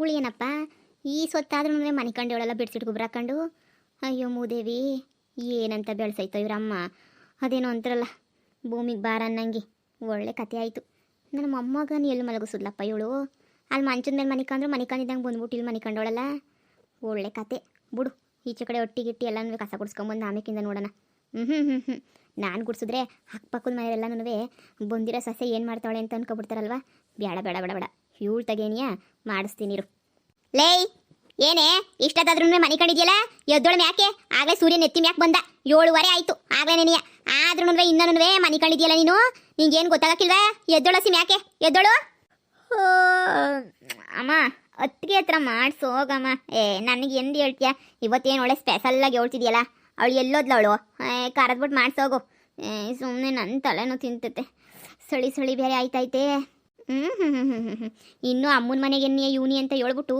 ಇವಳು ಏನಪ್ಪ ಈ ಸೊತ್ತಾದ್ರೂ ಮನೆ ಕಂಡವಳೆಲ್ಲ ಬಿಡ್ಸಿಟ್ಟು ಗೊಬ್ಬರ ಹಾಕೊಂಡು. ಅಯ್ಯೋ ಮೂದೇವಿ, ಏನಂತ ಬೆಳೆಸೈತೋ ಇವ್ರಮ್ಮ. ಅದೇನೋ ಅಂತಾರಲ್ಲ, ಭೂಮಿಗೆ ಬಾರ ಅನ್ನಂಗೆ. ಒಳ್ಳೆ ಕತೆ ಆಯಿತು. ನನ್ನ ಮೊಮ್ಮಗನ ಎಲ್ಲಿ ಮಲಗಿಸಿದ್ಲಪ್ಪ ಇವಳು. ಅಲ್ಲಿ ಮಂಚದ ಮೇಲೆ ಮನೆ ಕಂದಿದ್ದಂಗೆ ಬಂದ್ಬಿಟ್ಟು ಇಲ್ಲಿ ಮನೆ ಕಂಡವಳಲ್ಲ. ಒಳ್ಳೆ ಕತೆ ಬಿಡು. ಈಚೆ ಕಡೆ ಒಟ್ಟಿಗಿಟ್ಟಿ ಎಲ್ಲನೂ ಕಸ ಗುಡಿಸ್ಕೊಂಬಂದು ಆಮೇಕಿಂದ ನೋಡೋಣ. ನಾನು ಗುಡಿಸಿದ್ರೆ ಅಕ್ಕಪಕ್ಕದ ಮನೆಯೆಲ್ಲನೂ ಬಂದಿರೋ ಸಸ್ಯ ಏನು ಮಾಡ್ತಾಳೆ ಅಂತ ಅನ್ಕೊಬಿಡ್ತಾರಲ್ವ. ಬೇಡ ಬೇಡ ಬೇಡ ಬೇಡ, ಇವಳು ತಗೇನಿಯಾ ಮಾಡಿಸ್ತೀನಿರು. ಲೇಯ್, ಏನೇ ಇಷ್ಟದಾದ್ರೂ ಮನೆ ಕಂಡಿದ್ಯಲ್ಲ, ಎದ್ದೊಳಮ್ ಯಾಕೆ? ಆಗಲೇ ಸೂರ್ಯನ ಎತ್ತಿ ಮ್ಯಾಕೆ ಬಂದ, 7:15 ಆಯಿತು ಆಗಲೇ ನೆನೆಯ. ಆದ್ರೂ ಇನ್ನೂ ಮನೆ ಕಂಡಿದ್ಯಲ್ಲ ನೀನು, ನಿಂಗೇನು ಗೊತ್ತಾಗಕ್ಕಿಲ್ವಾ? ಎದ್ದೊಳಸಿ ಮ್ಯಾಕೆ, ಎದ್ದೋಳು. ಅಮ್ಮ ಅತ್ತಿಗೆ ಹತ್ರ ಮಾಡಿಸೋಗಮ್ಮ. ನನಗೆ ಎಂದು ಹೇಳ್ತೀಯ? ಇವತ್ತೇನು ಒಳ್ಳೆ ಸ್ಪೆಷಲ್ಲಾಗಿ ಹೇಳ್ತಿದ್ಯಲ್ಲ. ಅವಳು ಎಲ್ಲೋದ್ಲ ಅವಳು? ಕರೆದ್ಬಿಟ್ಟು ಮಾಡಿಸೋಗು. ಸುಮ್ಮನೆ ನನ್ನ ತಲೆನೂ ತಿಂತತೆ. ಸಳಿ ಬೇರೆ ಆಯ್ತೈತೆ. ಇನ್ನೂ ಅಮ್ಮನ ಮನೆಗೆ ಇವನಿ ಅಂತ ಹೇಳ್ಬಿಟ್ಟು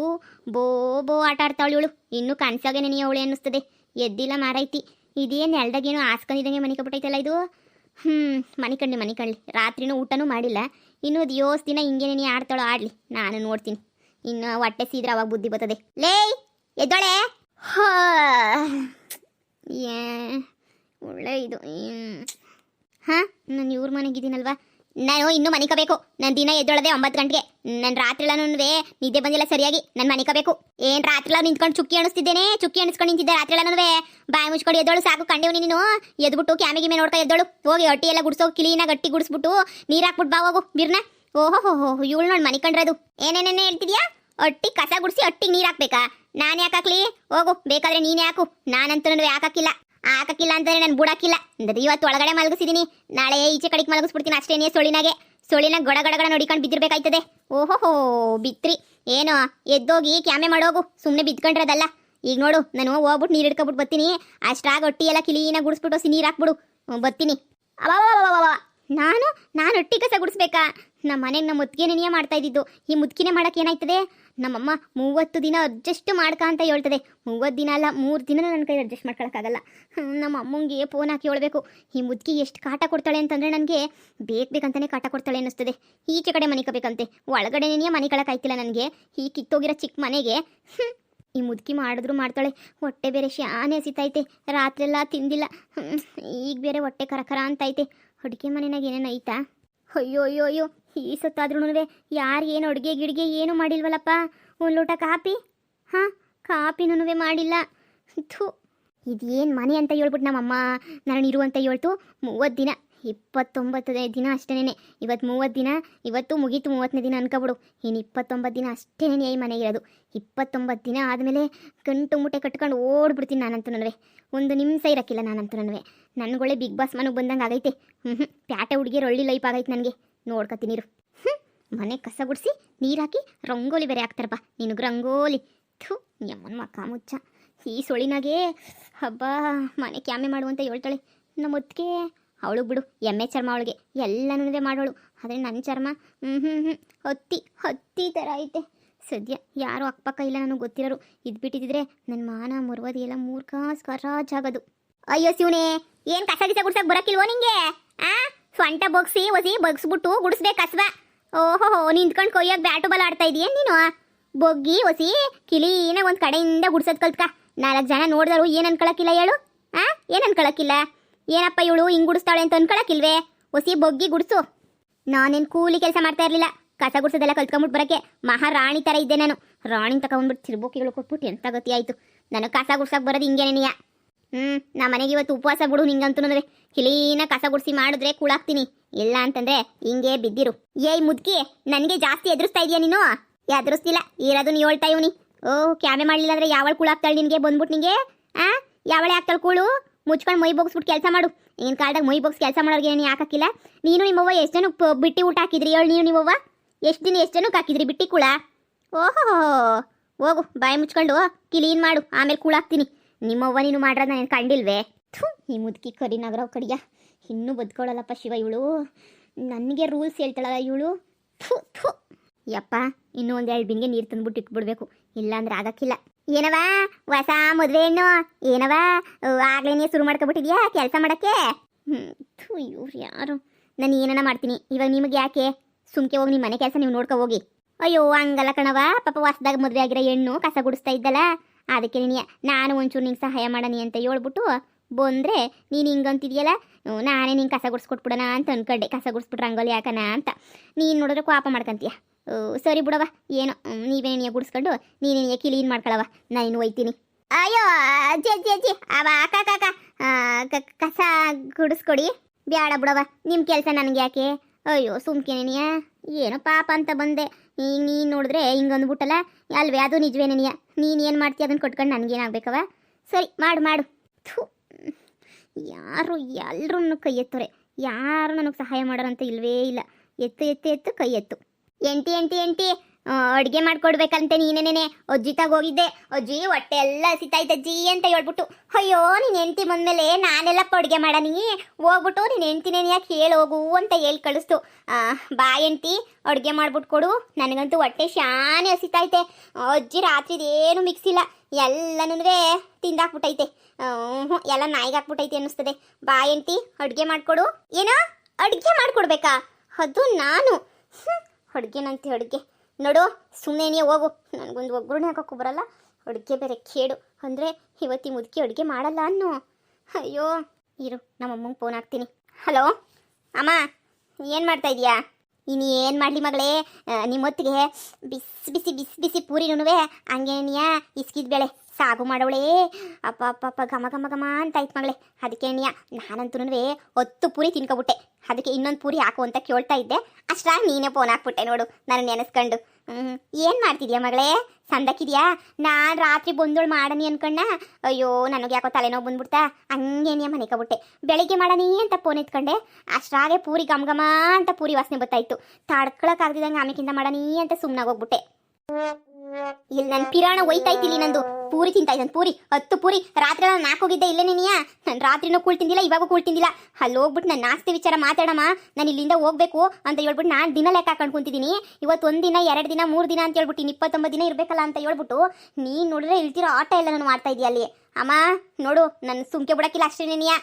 ಬೋ ಆಟ ಆಡ್ತಾವಳು ಇವಳು. ಇನ್ನೂ ಕನ್ಸಾಗೆ ನೆನೆಯ ಅವಳೆ ಅನ್ನಿಸ್ತದೆ. ಎದ್ದಿಲ್ಲ ಮಾರೈತಿ. ಇದೇನು ಎಲ್ದಾಗೇನು ಆಸ್ಕೊಂಡಿದ್ದಂಗೆ ಮನೆ ಕಬಿಟ್ಟೈತಲ್ಲ ಇದು. ಮನೆ ಕಣ್ಲಿ ರಾತ್ರಿನೂ ಊಟನೂ ಮಾಡಿಲ್ಲ. ಇನ್ನೂ ಅದು 8 ದಿನ ಹಿಂಗೆ ನೆನೆ ಆಡ್ತಾಳೋ ಆಡಲಿ, ನಾನು ನೋಡ್ತೀನಿ. ಇನ್ನು ಹೊಟ್ಟೆ ಸೀದ್ರೆ ಅವಾಗ ಬುದ್ಧಿ ಬರ್ತದೆ. ಲೇಯ್, ಎದ್ದೋಳೆ. ಒಳ್ಳೆ ಇದು. ನಾನು ಇವ್ರ ಮನೆಗಿದ್ದೀನಲ್ವಾ, ನಾನು ಇನ್ನೂ ಮನೆ ಕಬೇಕು. ನಾನು ದಿನ ಎದ್ದೊಳದೆ 9 ಗಂಟೆಗೆ. ನನ್ನ ರಾತ್ರಿ ಎಲ್ಲ ನಿದ್ದೆ ಬಂದಿಲ್ಲ ಸರಿಯಾಗಿ. ನಾನು ಮನೆ ಕಬೇಕು. ಏನು ರಾತ್ರಿ ಎಲ್ಲ ನಿಂತ್ಕೊಂಡು ಚುಕ್ಕಿ ಅಣಿಸ್ತಿದ್ದೇನೆ, ಚುಕ್ಕಿ ಅಣಿಸ್ಕೊಂಡು ನಿಂತಿದ್ದೆ ರಾತ್ರಿ ಎಲ್ಲ. ಬಾಯಿ ಮುಚ್ಕೊಂಡು ಎದ್ದೋಳು ಸಾಕು. ಕಂಡೇವು ನೀನು. ಎದ್ಬಿಟ್ಟು ಕ್ಯಾಮಿಗೆ ಮೇಲೆ ನೋಡ್ತಾ ಎದ್ದೋಳು. ಹೋಗಿ ಹೊಟ್ಟಿ ಎಲ್ಲ ಗುಡಿಸೋ, ಕ್ಲೀನಾಗಿ ಗಟ್ಟಿ ಗುಡಿಸ್ಬಿಟ್ಟು ನೀರು ಹಾಕ್ಬಿಟ್ಟು ಬಾ ಹೋಗು ಬಿರ್ನ. ಓಹೋ ಇವಳು ನೋಡಿ ಮನೆ ಕಂಡ್ರದು. ಏನೇನೇನೇ ಹೇಳ್ತಿದ್ಯಾ? ಹೊಟ್ಟಿ ಕಸ ಗುಡಿಸಿ ಹೊಟ್ಟಿಗೆ ನೀರು ಹಾಕ್ಬೇಕಾ? ನಾನು ಯಾಕೆ ಹಾಕ್ಲಿ? ಹೋಗು, ಬೇಕಾದ್ರೆ ನೀನೇ ಹಾಕು. ನಾನಂತೂ ಹಾಕಕ್ಕಿಲ್ಲ ಅಂತಂದ್ರೆ ನಾನು ಬುಡಾಕಿಲ್ಲ. ಇವತ್ತು ಒಳಗಡೆ ಮಲಗಿಸಿದೀನಿ, ನಾಳೆ ಈಚೆ ಕಡೆಗೆ ಮಲಗಿಸ್ಬಿಡ್ತೀನಿ ಅಷ್ಟೇನೇ. ಸೊಳಿನಾಗ ಗಡ ನೋಡಿಕೊಂಡು ಬಿದ್ದಿರ್ಬೇಕಾಯ್ತದೆ. ಓಹೋ ಬಿತ್ರಿ. ಏನೋ ಎದ್ದೋಗಿ ಕ್ಯಾಮೆ ಮಾಡೋಗು, ಸುಮ್ಮನೆ ಬಿದ್ಕೊಂಡ್ರದಲ್ಲ. ಈಗ ನೋಡು, ನಾನು ಹೋಗ್ಬಿಟ್ಟು ನೀರು ಹಿಡ್ಕೊಬಿಟ್ಟು ಬರ್ತೀನಿ. ಅಷ್ಟಾಗ ಹೊಟ್ಟಿ ಎಲ್ಲ ಕ್ಲೀನಾಗಿ ಗುಡಿಸ್ಬಿಟ್ಟು ನೀರು ಹಾಕ್ಬಿಡು, ಬರ್ತೀನಿ. ನಾನು ಹೊಟ್ಟಿ ಕಸ ಗುಡಿಸ್ಬೇಕಾ? ನಮ್ಮ ಮನೆಗೆ ನಮ್ಮ ಮುದ್ಗೆ ನೆನೆಯ ಮಾಡ್ತಾ ಇದ್ದಿದ್ದು. ಈ ಮುದ್ಕಿನೇ ಮಾಡೋಕೆ ಏನಾಯ್ತದೆ? ನಮ್ಮಮ್ಮ 30 ದಿನ ಅಡ್ಜಸ್ಟ್ ಮಾಡ್ಕ ಅಂತ ಹೇಳ್ತದೆ. 30 ದಿನ ಅಲ್ಲ, 3 ದಿನ ನನ್ನ ಕೈ ಅಡ್ಜಸ್ಟ್ ಮಾಡ್ಕೊಳಕ್ಕಾಗಲ್ಲ. ನಮ್ಮ ಅಮ್ಮಂಗೆ ಫೋನ್ ಹಾಕಿ ಹೇಳ್ಬೇಕು. ಈ ಮುದ್ಕಿ ಎಷ್ಟು ಕಾಟ ಕೊಡ್ತಾಳೆ ಅಂತಂದರೆ ನನಗೆ ಬೇಕಂತಾನೆ ಕಾಟ ಕೊಡ್ತಾಳೆ ಅನ್ನಿಸ್ತದೆ. ಈಚೆ ಕಡೆ ಮನೆ ಕಬೇಕಂತೆ, ಒಳಗಡೆ ನೆನೆಯ ಮನೆ ಕಳಕ್ಕಾಯ್ತಿಲ್ಲ ನನಗೆ. ಈ ಕಿತ್ತೋಗಿರೋ ಚಿಕ್ಕ ಮನೆಗೆ ಈ ಮುದ್ಕಿ ಮಾಡಿದ್ರು ಮಾಡ್ತಾಳೆ. ಹೊಟ್ಟೆ ಬೇರೆ ಶಾನೆ ಹಸಿತೈತೆ, ರಾತ್ರಿ ಎಲ್ಲ ತಿಂದಿಲ್ಲ. ಈಗ ಬೇರೆ ಹೊಟ್ಟೆ ಕರಕರ ಅಂತೈತೆ. ಅಡುಗೆ ಮನೆಯಾಗ ಏನೇನು ಐತಾ? ಅಯ್ಯೋ ಈ ಸತ್ತಾದ್ರೂ ಯಾರು ಏನು ಅಡುಗೆ ಗಿಡ್ಗೆ ಏನು ಮಾಡಿಲ್ವಲ್ಲಪ್ಪ. ಒಂದು ಲೋಟ ಕಾಪಿ, ಕಾಪಿನೂ ಮಾಡಿಲ್ಲ. ಇದೇನು ಮನೆ ಅಂತ ಹೇಳ್ಬಿಟ್ಟು ನಮ್ಮಮ್ಮ ನಾನು ಇರುವಂತ ಹೇಳ್ತು. 30 ದಿನ, 29 ದಿನ ಅಷ್ಟೇನೆ. ಇವತ್ತು 30 ದಿನ, ಇವತ್ತು ಮುಗೀತು 30ನೇ ದಿನ ಅನ್ಕೊಬಿಡು. ಇನ್ನು 29 ದಿನ ಅಷ್ಟೇನೆ ಈ ಮನೆಗೆ ಇರೋದು. 29 ದಿನ ಆದಮೇಲೆ ಗಂಟು ಮುಟ್ಟೆ ಕಟ್ಕೊಂಡು ಓಡ್ಬಿಡ್ತೀನಿ ನಾನಂತೂ. ಒಂದು ನಿಮಿಷ ಇರೋಕ್ಕಿಲ್ಲ ನಾನಂತೂ. ನನಗೊಳ್ಳೆ ಬಿಗ್ ಬಾಸ್ ಮನೆಗೆ ಬಂದಂಗೆ ಆಗೈತೆ. ಪ್ಯಾಟೆ ಹುಡುಗಿಯರು ಒಳ್ಳೆ ಲೈಫ್ ಆಗೈತೆ ನನಗೆ. ನೋಡ್ಕೊತೀನಿರು. ಮನೆ ಕಸ ಗುಡಿಸಿ ನೀರು ಹಾಕಿ ರಂಗೋಲಿ ಬೇರೆ ಹಾಕ್ತಾರಪ್ಪ. ನಿನಗೆ ರಂಗೋಲಿ. ಯಮ್ಮನ ಮಕ್ಕ ಮುಚ್ಚ. ಈ ಸೊಳಿನಾಗೆ ಹಬ್ಬ ಮನೆ ಕ್ಯಾಮೆ ಮಾಡುವಂತ ಹೇಳ್ತಾಳೆ ನಮ್ಮ ಮುದ್ಕೆ. ಅವಳು ಬಿಡು, ಎಮ್ಮೆ ಚರ್ಮ ಅವಳಿಗೆ, ಎಲ್ಲನೂ ಮಾಡೋಳು. ಆದರೆ ನನ್ನ ಚರ್ಮ ಹತ್ತಿ ಥರ ಐತೆ. ಸದ್ಯ ಯಾರು ಅಕ್ಕಪಕ್ಕ ಇಲ್ಲ ನನಗೆ ಗೊತ್ತಿರೋರು. ಇದು ಬಿಟ್ಟಿದ್ರೆ ನನ್ನ ಮಾನ ಮುರ್ವದಿ ಎಲ್ಲ ಮೂರ್ಖಾಸ್ಕರಾಜಾಗದು. ಅಯ್ಯೋ ಶಿವನೇ, ಏನು ಕಸ ಗಿಸ ಗುಡ್ಸಕ್ಕೆ ಬರೋಕ್ಕಿಲ್ವೋ ನಿಂಗೆ? ಸ್ವಂಟ ಬಗ್ಸ್ಬಿಟ್ಟು ಗುಡಿಸ್ಬೇಕು ಕಸವ. ಓಹೋ ನಿಂತ್ಕೊಂಡು ಕೊಯ್ಯೋಕೆ ಬ್ಯಾಟು ಬಲ ಆಡ್ತಾ ಇದೀಯೇನು ನೀನು? ಬೊಗ್ಗಿ ಹೊಸಿ ಕಿಲೀನ ಒಂದು ಕಡೆಯಿಂದ ಗುಡ್ಸೋದು ಕಲ್ತ್ಕ. 4 ಜನ ನೋಡಿದ್ರು ಏನು ಅನ್ಕೊಳಕ್ಕಿಲ್ಲ ಹೇಳು? ಏನು ಅನ್ಕೊಳಕ್ಕಿಲ್ಲ? ಏನಪ್ಪ ಇವಳು ಹಿಂಗೆ ಗುಡಿಸ್ತಾಳೆ ಅಂತ ಅನ್ಕೊಳಕ್ಕಿಲ್ವೇ? ಹೊಸಿ ಬೊಗ್ಗಿ ಗುಡಿಸು. ನಾನೇನು ಕೂಲಿ ಕೆಲಸ ಮಾಡ್ತಾ ಇರಲಿಲ್ಲ. ಕಸ ಗುಡಿಸೋದೆಲ್ಲ ಕಲ್ತ್ಕೊಂಬಿಟ್ಟು ಬರೋಕ್ಕೆ ಮಹಾರಾಣಿ ಥರ ಇದ್ದೆ ನಾನು. ರಾಣಿ ತಗೊಂಡ್ಬಿಟ್ಟು ತಿರ್ಬೋಕಿಗಳು ಕೊಟ್ಬಿಟ್ಟು ಎಂಥ ಗತಿ ಆಯಿತು. ನನಗೆ ಕಸ ಗುಡ್ಸಕ್ಕೆ ಬರೋದು ಹಿಂಗೇನೆಯಾ? ನಮ್ಮ ಮನೆಗೆ ಇವತ್ತು ಉಪವಾಸ ಬಿಡು ನಿಂಗಂತೂ. ಕ್ಲೀನ ಕಸ ಗುಡಿಸಿ ಮಾಡಿದ್ರೆ ಕೂಳಾಕ್ತೀನಿ, ಇಲ್ಲ ಅಂತಂದ್ರೆ ಹಿಂಗೆ ಬಿದ್ದಿರು. ಏಯ್ ಮುದ್ಕಿ, ನನಗೆ ಜಾಸ್ತಿ ಎದುರಿಸ್ತಾ ಇದೆಯಾ ನೀನು? ಎದುರಿಸ್ತಿಲ್ಲ, ಇರೋದು ನೀ ಹೇಳ್ತಾ ಇವನಿ. ಕ್ಯಾಮೆ ಮಾಡಲಿಲ್ಲ ಅಂದ್ರೆ ಯಾವಳು ಕೂಳಾಕ್ತಾಳೆ ನಿನಗೆ ಬಂದ್ಬಿಟ್ಟು? ನಿಂಗೆ ಯಾವಳೆ ಆಗ್ತಾಳೆ ಕೂಳು? ಮುಚ್ಕೊಂಡು ಮೈ ಬೋಗಿಸ್ಬಿಟ್ಟು ಕೆಲಸ ಮಾಡು. ಈಗಿನ ಕಾಲದಾಗ ಮೈ ಬೋಗ್ಸ್ ಕೆಲಸ ಮಾಡೋರಿಗೆ ಏನು ಯಾಕಾಕಿಲ್ಲ? ನೀನು ನಿಮ್ಮವ್ವ ಎಷ್ಟು ಜನಕ್ಕೆ ಬಿಟ್ಟಿ ಊಟ ಹಾಕಿದ್ರಿ ಹೇಳು? ನಿಮ್ಮವ್ವ ಎಷ್ಟು ದಿನ ಎಷ್ಟು ಜನಕ್ಕೆ ಹಾಕಿದ್ರಿ ಬಿಟ್ಟಿ ಕೂಳ? ಓಹೋ ಹೋಗು, ಬಾಯಿ ಮುಚ್ಕೊಂಡು ಕ್ಲೀನ್ ಮಾಡು, ಆಮೇಲೆ ಕೂಳಾಕ್ತೀನಿ. ನಿಮ್ಮವ್ವ ನೀನು ಮಾಡ್ರದ ನಾನು ಕಂಡಿಲ್ವೇ? ಈ ಮುದುಕಿ ಕರಿನಗರವ್ ಕಡಿಯ ಇನ್ನೂ ಬದುಕೊಳ್ಳಲ್ಲಪ್ಪ ಶಿವ ಇವಳು. ನನಗೆ ರೂಲ್ಸ್ ಹೇಳ್ತಾಳಲ್ಲ ಇವಳು. ಯಪ್ಪ, ಇನ್ನೂ ಒಂದು 2 ಬಿಂಗೆ ನೀರು ತಂದ್ಬಿಟ್ಟು ಇಟ್ಬಿಡ್ಬೇಕು, ಇಲ್ಲಾಂದ್ರೆ ಆಗಕ್ಕಿಲ್ಲ. ಏನವ ಹೊಸ ಮದುವೆ ಹೆಣ್ಣು? ಏನವ ಆಗ್ಲೇನೇ ಶುರು ಮಾಡ್ಕೊಬಿಟ್ಟಿದ್ಯಾ ಕೆಲಸ ಮಾಡೋಕ್ಕೆ? ಇವ್ರು ಯಾರು? ನಾನು ಏನನ ಮಾಡ್ತೀನಿ ಇವಾಗ. ನಿಮಗೆ ಯಾಕೆ? ಸುಮ್ಕೆ ಹೋಗಿ ನಿಮ್ಮ ಮನೆ ಕೆಲಸ ನೀವು ನೋಡ್ಕೊ ಹೋಗಿ. ಅಯ್ಯೋ ಹಂಗಲ್ಲ ಕಣವ, ಪಾಪ ಹೊಸ್ದಾಗ ಮದುವೆ ಆಗಿರೋ ಹೆಣ್ಣು ಕಸ ಗುಡಿಸ್ತಾ ಇದ್ದಲ್ಲ, ಅದಕ್ಕೆ ನೀನು ನಾನು ಒಂಚೂರು ನಿಂಗೆ ಸಹಾಯ ಮಾಡನಿ ಅಂತ ಹೇಳ್ಬಿಟ್ಟು ಬಂದರೆ ನೀನು ಹಿಂಗಂತಿದ್ಯಲ್ಲ, ನಾನೇ ನಿಂಗೆ ಕಸ ಗುಡಿಸ್ಕೊಟ್ಬಿಡೋಣ ಅಂತ ಅನ್ಕೊಂಡೆ, ಕಸ ಗುಡಿಸ್ಬಿಟ್ರೆ ರಂಗೋಲಿ ಹಾಕೋಣ ಅಂತ. ನೀನು ನೋಡಿದ್ರೆ ಕೋಪ ಮಾಡ್ಕೊಂತೀಯ. ಸರಿ ಬಿಡವ, ಏನೋ ನೀವೇ ನೀನು ಗುಡಿಸ್ಕೊಂಡು ನೀನೇ ಕ್ಲೀನ್ ಮಾಡ್ಕೊಳವ, ನಾನು ಹೋಯ್ತೀನಿ. ಅಯ್ಯೋ ಅಜ್ಜಿ ಅಜ್ಜಿ ಅಜ್ಜಿ ಅವ ಕಸ ಗುಡಿಸ್ಕೊಡಿ. ಬ್ಯಾಡ ಬಿಡವ, ನಿಮ್ಮ ಕೆಲಸ ನನಗೆ ಯಾಕೆ? ಅಯ್ಯೋ ಸುಮ್ಕೇನೆನಿಯ, ಏನೋ ಪಾಪ ಅಂತ ಬಂದೆ. ಈಗ ನೀನು ನೋಡಿದ್ರೆ ಹಿಂಗೆ ಅಂದ್ಬಿಟ್ಟಲ್ಲ, ಅಲ್ವೇ ಅದು ನಿಜವೇನೆನಿಯ. ನೀನು ಏನು ಮಾಡ್ತೀಯ ಅದನ್ನು ಕೊಟ್ಕೊಂಡು ನನಗೇನಾಗಬೇಕವ? ಸರಿ ಮಾಡು ಮಾಡು. ಥೂ, ಯಾರು ಎಲ್ಲರೂ ಕೈ ಎತ್ತೋರೆ, ಯಾರು ನನಗೆ ಸಹಾಯ ಮಾಡೋರಂತ ಇಲ್ವೇ ಇಲ್ಲ. ಎತ್ತು ಎತ್ತು ಎತ್ತು ಕೈ ಎತ್ತು. ಎಂಟಿ ಎಂಟಿ ಎಂಟಿ ಅಡುಗೆ ಮಾಡ್ಕೊಡ್ಬೇಕಂತೆ ನೀನೇನೇನೆ ಅಜ್ಜಿ ಹೋಗಿದ್ದೆ. ಅಜ್ಜಿ ಹೊಟ್ಟೆ ಎಲ್ಲ ಹಸಿತಾಯ್ತಜ್ಜಿ ಅಂತ ಹೇಳ್ಬಿಟ್ಟು, ಅಯ್ಯೋ ನೀನು ಹೆಂಡ್ತಿ ಬಂದಮೇಲೆ ನಾನೆಲ್ಲಪ್ಪ ಅಡುಗೆ ಮಾಡೀನಿ, ಹೋಗ್ಬಿಟ್ಟು ನೀನು ಹೆಂಡ್ತಿನೇನು ಯಾಕೆ ಹೇಳೋಗು ಅಂತ ಹೇಳಿ ಕಳಿಸ್ತು. ಬಾ ಹೆಂಡ್ತಿ ಅಡುಗೆ ಮಾಡ್ಬಿಟ್ಟು ಕೊಡು, ನನಗಂತೂ ಹೊಟ್ಟೆ ಶಾನೆ ಹಸಿತೈತೆ. ಅಜ್ಜಿ ರಾತ್ರಿದೇನು ಮಿಕ್ಸಿಲ್ಲ, ಎಲ್ಲನೂ ತಿಂದಾಕ್ಬಿಟ್ಟೈತೆ. ಎಲ್ಲ ನಾಯಿಗೆ ಹಾಕ್ಬಿಟ್ಟೈತೆ ಅನ್ನಿಸ್ತದೆ. ಬಾ ಹೆಂಡ್ತಿ ಅಡುಗೆ ಮಾಡಿಕೊಡು. ಏನೋ ಅಡುಗೆ ಮಾಡಿಕೊಡ್ಬೇಕಾ? ಅದು ನಾನು ಅಡುಗೆನಂತೆ ಅಡುಗೆ ನೋಡು, ಸುಮ್ಮನೆ ಹೋಗು, ನನಗೊಂದು ಒಗ್ಗರಣೆ ಹಾಕೋಕ್ಕೂ ಬರಲ್ಲ, ಅಡುಗೆ ಬೇರೆ ಕೇಡು ಅಂದರೆ ಇವತ್ತಿ ಮುದುಕಿ ಅಡುಗೆ ಮಾಡಲ್ಲ ಅನ್ನೋ. ಅಯ್ಯೋ ಇರು, ನಮ್ಮಮ್ಮಂಗೆ ಫೋನ್ ಹಾಕ್ತೀನಿ. ಹಲೋ ಅಮ್ಮ, ಏನು ಮಾಡ್ತಾ ಇದೀಯಾ? ಇನ್ನು ಏನು ಮಾಡಲಿ ಮಗಳೇ, ನಿಮ್ಮೊತ್ತಿಗೆ ಬಿಸಿ ಬಿಸಿ ಬಿಸಿ ಬಿಸಿ ಪೂರಿನೂ ಹಂಗೇನಿಯಾ ಇಸ್ಕಿದ ಬೇಳೆ ಸಾಗು ಮಾಡವಳೇ. ಅಪ್ಪ ಅಪ್ಪ ಅಪ್ಪ ಘಮ ಘಮ ಘಮ ಅಂತ ಆಯ್ತು ಮಗಳೇ. ಅದಕ್ಕೆ ನೀಯ ನಾನಂತೂ 10 ಪೂರಿ ತಿನ್ಕೊಬಿಟ್ಟೆ. ಅದಕ್ಕೆ ಇನ್ನೊಂದು ಪೂರಿ ಹಾಕು ಅಂತ ಕೇಳ್ತಾ ಇದ್ದೆ, ಅಷ್ಟಾಗಿ ನೀನೇ ಫೋನ್ ಹಾಕ್ಬಿಟ್ಟೆ ನೋಡು, ನಾನು ನೆನೆಸ್ಕೊಂಡು. ಏನು ಮಾಡ್ತಿದ್ಯಾ ಮಗಳೇ? ಸಂದಕ್ಕಿದ್ಯಾ? ನಾನು ರಾತ್ರಿ ಬಂದೋಳು ಮಾಡನಿ ಅನ್ಕಣ್ಣ. ಅಯ್ಯೋ ನನಗೆ ಯಾಕೋ ತಲೆನೋವು ಬಂದ್ಬಿಡ್ತಾ, ಹಂಗೇನಿಯ ಮನೆ ಕಬಿಟ್ಟೆ. ಬೆಳಿಗ್ಗೆ ಮಾಡನಿ ಅಂತ ಫೋನ್ ಎತ್ಕೊಂಡೆ, ಅಷ್ಟಾಗೆ ಪೂರಿ ಘಮ ಘಮ ಅಂತ ಪೂರಿ ವಾಸನೆ ಬರ್ತಾಯಿತ್ತು. ತಡ್ಕೊಳಕ್ಕಾಗ್ದಿದಂಗೆ ಆಮೇಕಿಂದ ಮಾಡನಿ ಅಂತ ಸುಮ್ಮನಾಗೋಗ್ಬಿಟ್ಟೆ. ಇಲ್ಲಿ ನನ್ನ ಪಿರಾಣ ಒಯ್ತಾಯ್ತಿಲ್ಲಿ, ನಂದು ಪೂರಿ ತಿಂತಾಯ್ತಂತ. ಪೂರಿ 10 ಪೂರಿ ರಾತ್ರಿ ನಾನು ನಾಕೋಗಿದ್ದೆ ಇಲ್ಲೇ ನೀನಿಯಾ. ನಾನು ರಾತ್ರಿನೂ ಕೂಳ್ ತಿಂದಿಲ್ಲ, ಇವಾಗೂ ಕೂಳ್ ತಿಂದಿಲ್ಲ. ಅಲ್ಲಿ ಹೋಗ್ಬಿಟ್ಟು ನಾನು ನಾಸ್ತಿ ವಿಚಾರ ಮಾತಾಡಮ್ಮ, ನಾನು ಇಲ್ಲಿಂದ ಹೋಗ್ಬೇಕು ಅಂತ ಹೇಳ್ಬಿಟ್ಟು ನಾನು ದಿನ ಲೆಕ್ಕ ಹಾಕೊಂಡು ಕುಂತಿದ್ದೀನಿ. ಇವತ್ತು 1 ದಿನ 2 ದಿನ 3 ದಿನ ಅಂತ ಹೇಳ್ಬಿಟ್ಟು 29 ದಿನ ಇರಬೇಕಲ್ಲ ಅಂತ ಹೇಳ್ಬಿಟ್ಟು ನೀನು ನೋಡಿದ್ರೆ ಇಳ್ತಿರೋ ಆಟ ಎಲ್ಲ ನಾನು ಮಾಡ್ತಾ ಇದೀಯ ಅಲ್ಲಿ. ಅಮ್ಮ ನೋಡು, ನನ್ನ ಸುಮ್ಕೆ ಬಿಡಕ್ಕಿಲ್ಲ ಅಷ್ಟೇ ನೀನಿಯಾ.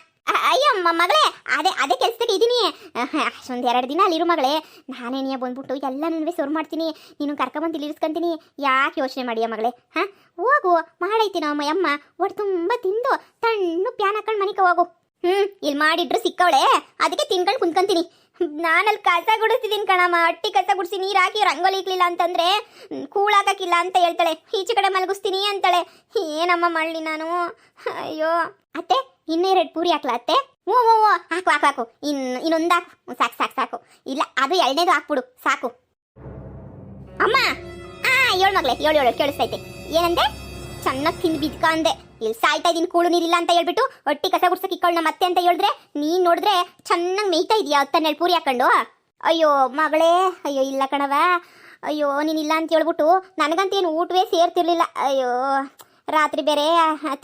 ಅಯ್ಯೋ ಮಗಳೇ, ಅದೇ ಕೆಲ್ಸಕ್ಕೆ ಇದ್ದೀನಿ. ಅಷ್ಟೊಂದು 2 ದಿನ ಅಲ್ಲಿರು ಮಗಳೇ. ನಾನೇನಿಯ ಬಂದ್ಬಿಟ್ಟು ಎಲ್ಲನೂ ಸೋರ್ ಮಾಡ್ತೀನಿ, ನೀನು ಕರ್ಕೊಂಬಂದು ಇಲ್ಲಿ ಇರಿಸ್ಕೊಂತೀನಿ. ಯಾಕೆ ಯೋಚನೆ ಮಾಡಿಯ ಮಗಳೇ? ಹಾಂ ಹೋಗು, ಮಾಡೈತಿ ನಮ್ಮ ಅಮ್ಮ ಒಟ್ಟು ತುಂಬ ತಿಂದು ತಣ್ಣು ಪ್ಯಾನ್ ಹಾಕೊಂಡು ಮನಿಕ ಹೋಗು. ಇಲ್ಲಿ ಮಾಡಿಟ್ರು ಸಿಕ್ಕವಳೆ, ಅದಕ್ಕೆ ತಿನ್ಕೊಂಡು ಕುಂತ್ಕೊಂತೀನಿ. ನಾನಲ್ಲಿ ಕಸ ಗುಡಿಸ್ತಿದ್ದೀನಿ ಕಣಮ್ಮ, ಅಟ್ಟಿ ಕಸ ಗುಡಿಸಿ ನೀರು ಹಾಕಿ ರಂಗೋಲಿ ಇಕ್ಲಿಲ್ಲ ಅಂತಂದರೆ ಕೂಳಾಕಿಲ್ಲ ಅಂತ ಹೇಳ್ತಾಳೆ, ಈಚೆ ಕಡೆ ಮಲಗಿಸ್ತೀನಿ ಅಂತಾಳೆ. ಏನಮ್ಮ ಮಾಡಲಿ ನಾನು? ಅಯ್ಯೋ ಅತ್ತೆ, ಇನ್ನೂ 2 ಪೂರಿ ಹಾಕ್ಲಾ ಅತ್ತೆ? ಓ ಹಾಕು ಹಾಕು ಹಾಕು, ಇನ್ನೊಂದು ಹಾಕು, ಸಾಕು ಸಾಕು ಸಾಕು. ಇಲ್ಲ ಅದು 2ನೇದು ಹಾಕ್ಬಿಡು ಸಾಕು. ಅಮ್ಮ ಏಳು ಮಗಳೇ, ಏಳು ಕೇಳಿಸ್ತೈತೆ. ಏನಂದೆ? ಚೆನ್ನಾಗಿ ತಿಂದು ಬಿದ್ಕ ಅಂದೆ. ಇಲ್ಲಿ ಸಾಯ್ತಾ ಇದ್ದೀನಿ, ಕೂಳು ನೀರಿಲ್ಲ ಅಂತ ಹೇಳ್ಬಿಟ್ಟು ಒಟ್ಟಿ ಕಸ ಗುಡ್ಸಕ್ಕೆ ಇಕ್ಕೊಳ್ಳ ಮತ್ತೆ ಅಂತ ಹೇಳಿದ್ರೆ ನೀನು ನೋಡಿದ್ರೆ ಚೆನ್ನಾಗಿ ಮೇಯ್ತಾ ಇದೀಯಾ 10 ಪೂರಿ ಹಾಕೊಂಡು. ಅಯ್ಯೋ ಮಗಳೇ, ಅಯ್ಯೋ ಇಲ್ಲ ಕಣವ, ಅಯ್ಯೋ ನೀನಿಲ್ಲ ಅಂತ ಹೇಳ್ಬಿಟ್ಟು ನನಗಂತೇನು ಊಟವೇ ಸೇರ್ತಿರ್ಲಿಲ್ಲ. ಅಯ್ಯೋ ರಾತ್ರಿ ಬೇರೆ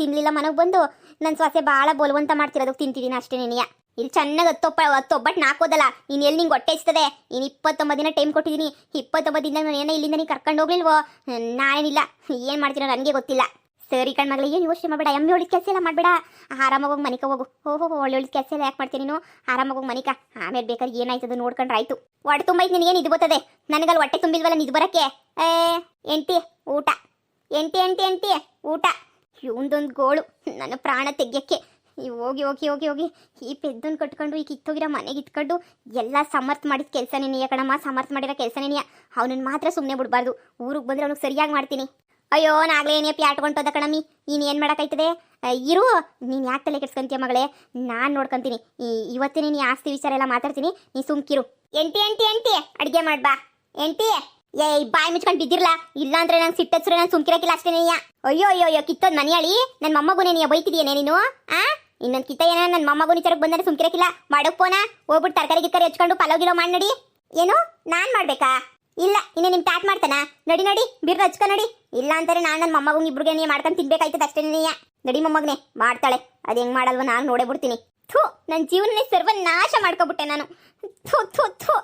ತಿನ್ನಲಿಲ್ಲ, ಮನೆಗೆ ಬಂದು ನನ್ನ ಸೊಸೆ ಭಾಳ ಬೋಲ್ವಂತ ಮಾಡ್ತಿರೋದಕ್ಕೆ ತಿಂತಿದ್ದೀನಿ ಅಷ್ಟೇ ನೀನಿಯ. ಇಲ್ಲಿ ಚೆನ್ನಾಗಿ 10 ನಾಕೋದಲ್ಲ, ಇನ್ನು ಎಲ್ಲಿ ನಿಂಗೆ ಹೊಟ್ಟೆ ಇಸ್ತದೆ? ಇನ್ನು 29 ದಿನ ಟೈಮ್ ಕೊಟ್ಟಿದ್ದೀನಿ. 29 ದಿನ ನಾನು ಏನೋ ಇಲ್ಲಿಂದ ನೀನು ಕರ್ಕೊಂಡು ಹೋಗ್ಲಿಲ್ವೋ? ನಾನೇನಿಲ್ಲ, ಏನು ಮಾಡ್ತೀನೋ ನನಗೆ ಗೊತ್ತಿಲ್ಲ. ಸರಿ ಕಣ್ ಮಗಳಿಗೆ, ಏನು ಯೋಚನೆ ಮಾಡಬೇಡ, ಎಮ್ಮೆ ಒಳ್ಳೆ ಕೆಲಸ ಎಲ್ಲ ಮಾಡಬೇಡ, ಆರಾಮಾಗಿ ಹೋಗಿ ಮನಿಕ ಹೋಗು. ಒಳ್ಳೆ ಕೆಲಸ ಎಲ್ಲ ಯಾಕೆ ಮಾಡ್ತೀನಿ ನೀನು? ಆರಾಮಾಗಿ ಹೋಗಿ ಮನಿಕ, ಆಮೇಲೆ ಬೇಕಾದ್ರೆ ಏನಾಯ್ತದ ನೋಡ್ಕೊಂಡ್ರೆ ಆಯ್ತು. ಹೊಟ್ಟೆ ತುಂಬೈತೆ ನಿನಗೇನು ಇದು ಬರ್ತದೆ? ನನಗಲ್ಲಿ ಹೊಟ್ಟೆ ತುಂಬಿಲ್ವಲ್ಲ ನಿದು ಬರೋಕ್ಕೆ. ಎಂಟಿ ಊಟ, ಎಂಟಿ ಊಟ. ಇವೊಂದೊಂದು ಗೋಳು ನನ್ನ ಪ್ರಾಣ ತೆಗ್ಯಕ್ಕೆ. ಹೋಗಿ ಹೋಗಿ ಹೋಗಿ ಹೋಗಿ ಈ ಪೆದ್ದನ್ನು ಕಟ್ಕೊಂಡು ಈ ಕಿತ್ತೋಗಿರೋ ಮನೆಗೆ ಇಟ್ಕೊಂಡು ಎಲ್ಲ ಸಮರ್ಥ ಮಾಡಿದ ಕೆಲಸ ನೀನಿಯ ಕಣಮ್ಮ, ಸಮರ್ಥ ಮಾಡಿರೋ ಕೆಲಸ ನೀನಿಯ. ಅವನನ್ನು ಮಾತ್ರ ಸುಮ್ಮನೆ ಬಿಡಬಾರ್ದು, ಊರಿಗೆ ಬಂದರೆ ಅವ್ನಿಗೆ ಸರಿಯಾಗಿ ಮಾಡ್ತೀನಿ. ಅಯ್ಯೋ ನಾಗಲೇ ಏನೇ ಪ್ಯಾಟ್ಕೊಂಟೋದ ಕಣಮ್ಮಿ, ನೀನು ಏನು ಮಾಡೋಕ್ಕಾಯ್ತದೆ? ಇರು, ನೀನು ಯಾಕೆ ತಲೆ ಕೆಡ್ಸ್ಕೊಂತೀಯ ಮಗಳೇ, ನಾನು ನೋಡ್ಕೊತೀನಿ. ಇವತ್ತೇ ನೀನು ಆಸ್ತಿ ವಿಚಾರ ಎಲ್ಲ ಮಾತಾಡ್ತೀನಿ, ನೀ ಸುಮ್ಕಿರು. ಎಂಟಿ ಅಡುಗೆ ಮಾಡ್ಬಾ ಎಂಟಿ. ಬಾಯಿ ಮುಚ್ಕೊಂಡು ಬಿದ್ದಿರಲ್ಲ, ಇಲ್ಲಾಂದ್ರೆ ನಂಗೆ ಸಿಟ್ಟಚ್ರೆ ನಾನು ಸುಮ್ಕಿರಕ್ಕಿಲ್ಲ ಅಷ್ಟೇ ನೀಯ. ಅಯ್ಯೋ ಕಿತ್ತೋದ್ ಮನೆಯಾಳಿ, ನನ್ನ ಮೊಮ್ಮಗುನೇ ನೀ ಬೈತಿದೀಯನೇ ನೀನು? ಇನ್ನೊಂದು ಕಿತ್ತ ಏನ ನನ್ನ ಮೊಮ್ಮಗು ವಿಚಾರಕ್ಕೆ ಬಂದರೆ ಸುಮ್ಕಿರಕ್ಕಿಲ್ಲ. ಮಾಡಕ್ ಪೋನ ಹೋಗ್ಬಿಟ್ಟು ತರಕಾರಿ ಗಿರ್ಕಾರಿ ಹೆಚ್ಕೊಂಡು ಪಲಾವ್ ಮಾಡಿ ನಡಿ. ಏನು ನಾನು ಮಾಡ್ಬೇಕಾ? ಇಲ್ಲ, ಇನ್ನು ನಿಮ್ಮ ತಾಟ್ ಮಾಡ್ತಾನ. ನಡಿ ಬಿರ್ರು ಹಚ್ಕೊ ನಡಿ. ಇಲ್ಲ ಅಂತಾರೆ ನಾನು ನನ್ನ ಮೊಮ್ಮಗಂಗೆ ಇಬ್ರಿಗೆ ನೀ ಮಾಡ್ಕೊಂಡು ತಿನ್ಬೇಕಾಯ್ತದ ಅಷ್ಟೇ ನೀಯ. ನಡಿ ಮೊಮ್ಮಗನೇ ಮಾಡ್ತಾಳೆ, ಅದು ಹೆಂಗೆ ಮಾಡಲ್ವ ನಾನು ನೋಡೇ ಬಿಡ್ತೀನಿ. ಥೂ, ನನ್ನ ಜೀವನನೇ ಸರ್ವನಾಶ ಮಾಡ್ಕೊಬಿಟ್ಟೆ ನಾನು. ಥೂ ಥೂ ಥೂ.